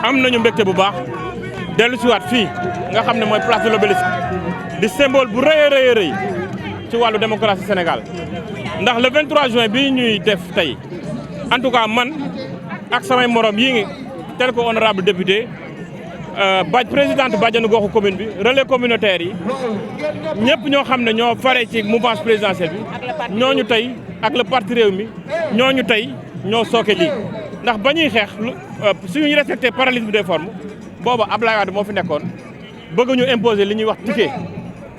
am nañu mbégte bu baax dellu si waat fii nga xam ne mooy place de l'Obélisque di symbole bu rëy a rëy a rëy ci wàllu démocratie Sénégal ndax le 23 juin bii ñuy def tey en tout cas man ak samay morom yi ngi tel que honorable député présidente bàjjenu goxu commune bi relais communautaire yi ñëpp ñoo xam ne ñoo fare ci mouvance présidentielle bi ñooñu tey ak le parti Rewmi ñooñu tey ñoo sooke lii ndax ba ñuy xeex suñu respecté parallélisme des formes booba Abdoulaye Wade moo fi nekkoon bëgg ñu imposer li ñuy wax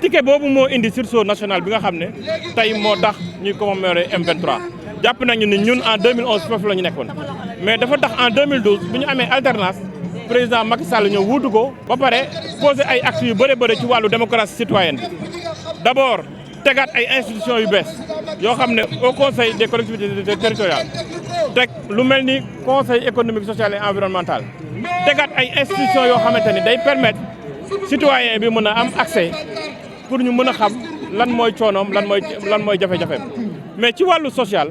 ticket boobu moo indi sursaut national bi nga xam ne tey moo tax ñuy commémorer M23 jàpp nañu ni ñun en 2011 foofu la ñu nekkoon mais dafa tax en 2012 bu ñu amee alternance président Macky Sall ñëw wuutu ko ba pare poser ay actes yu bëri ci wàllu démocratie citoyenne bi d'abord tegaat ay institutions yu bees yoo xam ne au conseil des collectivités territoriales teg lu mel ni conseil économique social et environnemental tegaat ay institutions yoo xamante ni day permettre citoyen bi mën a am accès pour ñu mën a xam lan mooy coonoom lan mooy jafe-jafeem mais ci wàllu social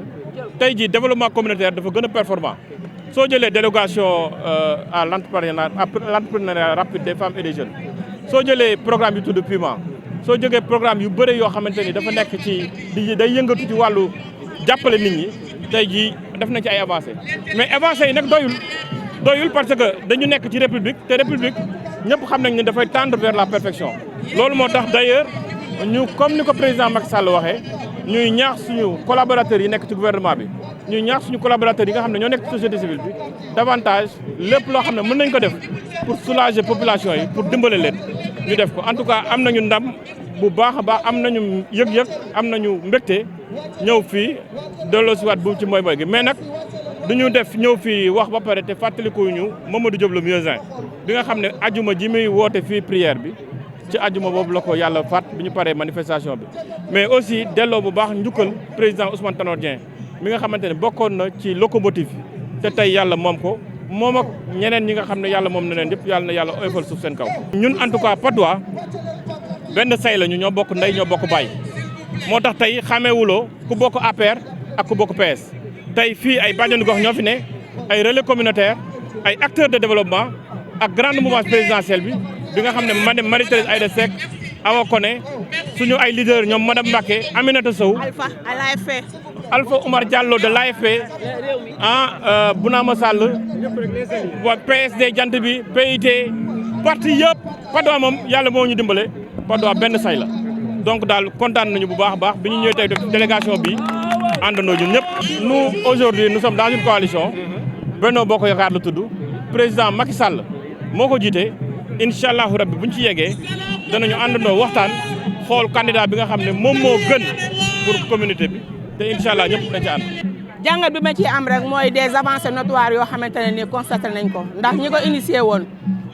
tey jii développement communautaire dafa gën a performant soo jëlee délégation à l'entrepreneuriat rapide des femmes et des jeunes soo jëlee programme yu tudd Puma soo jógee programme yu bëri yoo xamante ni dafa nekk ci day yëngatu ci wàllu jàppale nit ñi tey jii def nañ ci ay avancées mais avancées yi nag doyul parce que dañu nekk ci république te république ñëpp xam nañ ne dafay tendre vers la perfection loolu moo tax d'ailleurs ñu comme ni ko président Macky Sall waxee ñuy ñaax suñu collaborateurs yi nekk ci gouvernement bi ñuy ñaax suñu collaborateurs yi nga xam ne ñoo nekk ci société civile bi davantage lépp loo xam ne mën nañ ko def pour soulager population yi pour dimbale leen ñu def ko en tout cas am nañu ndam bu baax a baax am nañu yëg-yëg am nañu mbégte ñëw fii delloo si waat bu ci mooy gi mais nag duñu def ñëw fii wax ba pare te fàttalikuñu Mamadou Diop le Mieuxin bi nga xam ne ajuma ji muy woote fii prière bi ci ajuma boobu la ko yàlla faat bi ñu paree manifestation bi mais aussi delloo bu baax njukkal président Ousmane Tanor Dieng mi nga xamante ne bokkoon na ci locomotive te tey yàlla moom ko moom ak ñeneen ñi nga xam ne yàlla moom na leen yëpp yàlla na yàlla oyofal suuf seen kaw. ñun en tout cas Patte d'Oie benn say lañu ñoo bokk ndey ñoo bokk baay moo tax tey xameewuloo ku bokk APR ak ku bokk PS tey fii ay bàjjenu gox ñoo fi ne ay relais communautaire ay acteurs de développement ak grande mouvance présidentielle bi nga xam ne madame Marie-Thérèse Aïda Seck Awa Koné suñu ay leader ñoom madame Mbacké Aminata Sow Alpha Oumar Diallo de l'AFP Bounama Sall PSD jant bi PIT parti yëpp Patte d'Oie moom yàlla moo ñu dimbale Patte d'Oie benn say la donc daal kontaan nañu bu baax a baax bi ñu ñëwee tey délégation bi àndandoo ñun ñëpp. nous aujourd'hui nous sommes dans une coalition Benno Bokk Yaakaar la tudd président Macky Sall moo ko jiite incha allahu rabbi buñ ci yeggee danañu àndandoo waxtaan xool candidat bi nga xam ne moom moo gën pour communauté bi te incha allah ñëpp dañ ci ànd. jàngat bi ma ci am rek mooy des avancées notoires yoo xamante ne nii constaté nañ ko ndax ñi ko initié woon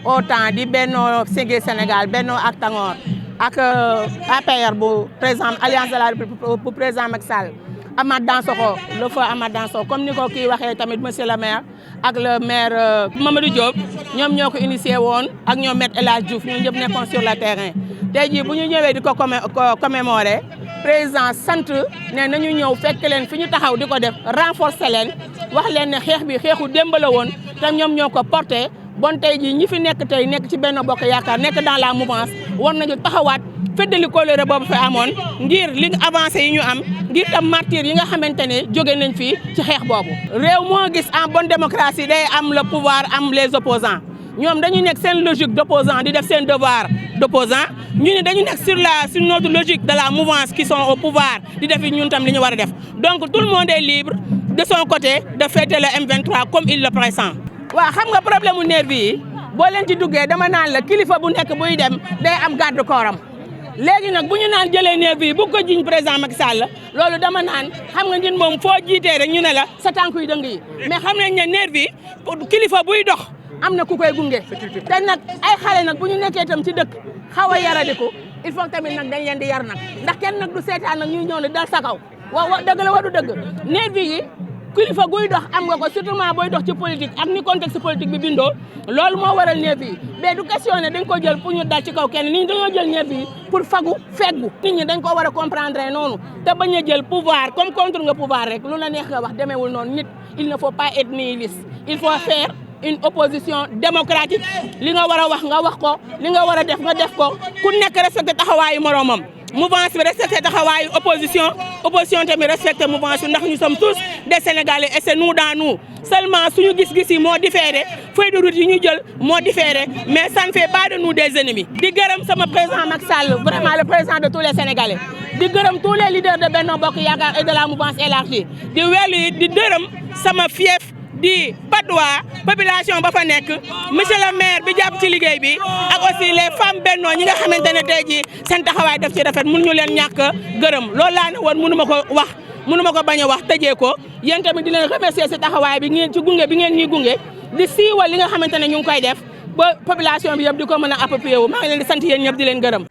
au temps di Benno Siggil Sénégal Benno ak Tanor ak APR bu président Alliance de la République bu président Macky Sall Amath Dansokho le feu Amath Dansokho comme ni ko kii waxee tamit monsieur le maire ak le maire Mamadou Diop ñoom ñoo ko initié woon ak ñoom maître El Hadj Diouf ñun ñëpp nekkoon sur le terrain tey jii bu ñu ñëwee di ko commémorer président sant ne nañu ñëw fekk leen fi ñu taxaw di ko def renforcer leen wax leen ne xeex bi xeexu démb la woon te ñoom ñoo ko porté bon tey jii ñi fi nekk tey nekk ci Benno Bokk Yaakaar nekk dans la mouvance war nañu taxawaat feddali kóllëre boobu fi amoon ngir li avancé yi ñu am ngir tam martyr yi nga xamante ne jóge nañ fii ci xeex boobu. réew moo gis en bonne démocratie day am le pouvoir am les opposants ñoom dañu nekk seen logique d'opposant di def seen devoir d'opposant ñu ne dañu nekk sur notre logique de la mouvance qui sont au pouvoir di def ñun tam li ñu war a def donc tout le monde est libre de son côté de fêter le M23 comme il le pressent. waaw xam nga problème mu nervi yi boo leen ci duggee dama naan la kilifa bu nekk buy dem day am garde corps am léegi nag bu ñu naan jëlee nervi yi bu ko jiñ président Macky Sall loolu dama naan xam nga ñun moom foo jiitee rek ñu ne la sa tànk yu dëng yi mais xam nañ ne nervi yi kilifa buy dox am na ku koy gunge te nag ay xale nag bu ñu nekkee tam ci dëkk xaw a yaradiku il faut tamit nag dañ leen di yar nag ndax kenn nag du seetaan nag ñuy ñëw ne dal sa kaw waaw dëgg la wadu dëgg nervi yi kilifa guy dox am nga ko surtout booy dox ci politique ak ni contexte politique bi bindoo loolu moo waral nervi yi mais du question ne dañ ko jël pour ñu dal ci kaw kenn nit ñi dañoo jël nervi yi pour feggu nit ñi dañ ko war a comprendre noonu te bañ a jël pouvoir comme contre nga pouvoir rek lu la neex nga wax demeewul noonu nit il ne faut pas être nihiliste il faut faire une opposition démocratique li nga war a wax nga wax ko li nga war a def nga def ko ku nekk respecté taxawaayu moroomam mouvance bi respecté taxawaayu opposition tamit respecté mouvance bi ndax nous sommes tous des Sénégalais et c'est nous dans nous seulement suñu gis-gis yi moo différé feuille de route yi ñu jël moo différé mais ça ne fait pas de nous des ennemis. di gërëm sama président Macky Sall vraiment le président de tous les Sénégalais di gërëm tous les leaders de Benno Bokk Yaakaar et de la mouvance élargie di welu di gërëm sama fief di Padois population ba fa nekk monsieur le maire bi jàpp ci liggéey bi ak aussi les femmes Benno ñi nga xamante ne tey jii seen taxawaay def ci rafet mënuñu leen ñàkk gërëm loolu laa ne woon mënu ma ko wax mënu ma ko bañ a wax tëjee ko yéen tamit di leen remercier si taxawaay bi ngeen ci gunge bi ngeen ñuy gunge di siiwal li nga xamante ne ñu ngi koy def ba population bi yëpp di ko mën a approprier wu maa ngi leen di sant yéen ñëpp di leen gërëm.